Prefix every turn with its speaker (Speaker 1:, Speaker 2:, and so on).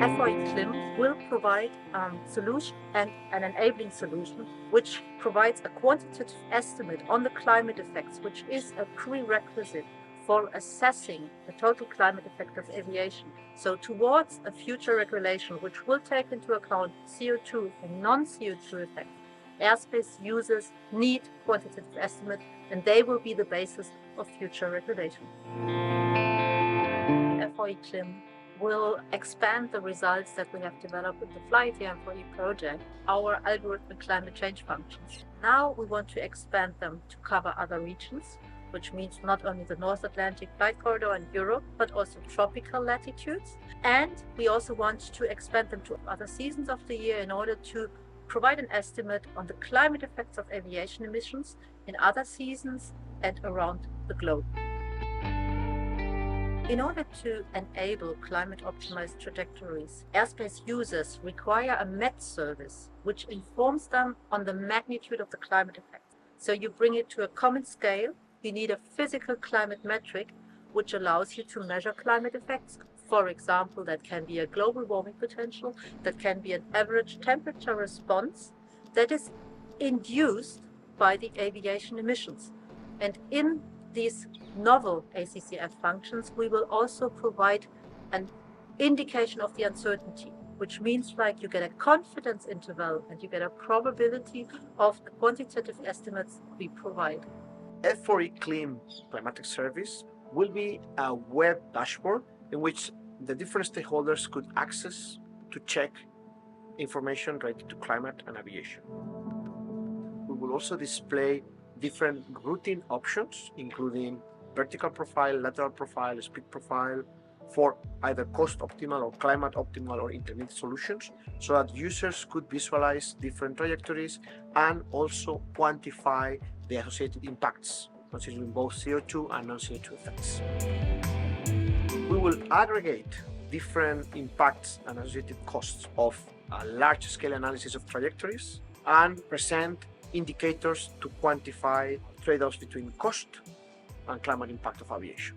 Speaker 1: F4EClim will provide a solution and an enabling solution which provides a quantitative estimate on the climate effects, which is a prerequisite for assessing the total climate effect of aviation. So towards a future regulation which will take into account CO2 and non-CO2 effects, airspace users need quantitative estimates, and they will be the basis of future regulation. F4EClim will expand the results that we have developed with the F4E project, our algorithmic climate change functions. Now we want to expand them to cover other regions, which means not only the North Atlantic flight corridor and Europe, but also tropical latitudes. And we also want to expand them to other seasons of the year in order to provide an estimate on the climate effects of aviation emissions in other seasons and around the globe. In order to enable climate-optimized trajectories, airspace users require a MET service, which informs them on the magnitude of the climate effect. So you bring it to a common scale. You need a physical climate metric, which allows you to measure climate effects. For example, that can be a global warming potential, that can be an average temperature response that is induced by the aviation emissions. And in these novel aCCF functions, we will also provide an indication of the uncertainty, which means like you get a confidence interval and you get a probability of the quantitative estimates we provide.
Speaker 2: F4EClim climatic service will be a web dashboard in which the different stakeholders could access to check information related to climate and aviation. We will also display different routing options, including vertical profile, lateral profile, speed profile, for either cost optimal or climate optimal or intermediate solutions, so that users could visualize different trajectories and also quantify the associated impacts, considering both CO2 and non-CO2 effects. We will aggregate different impacts and associated costs of a large-scale analysis of trajectories and present indicators to quantify trade-offs between cost and climate impact of aviation.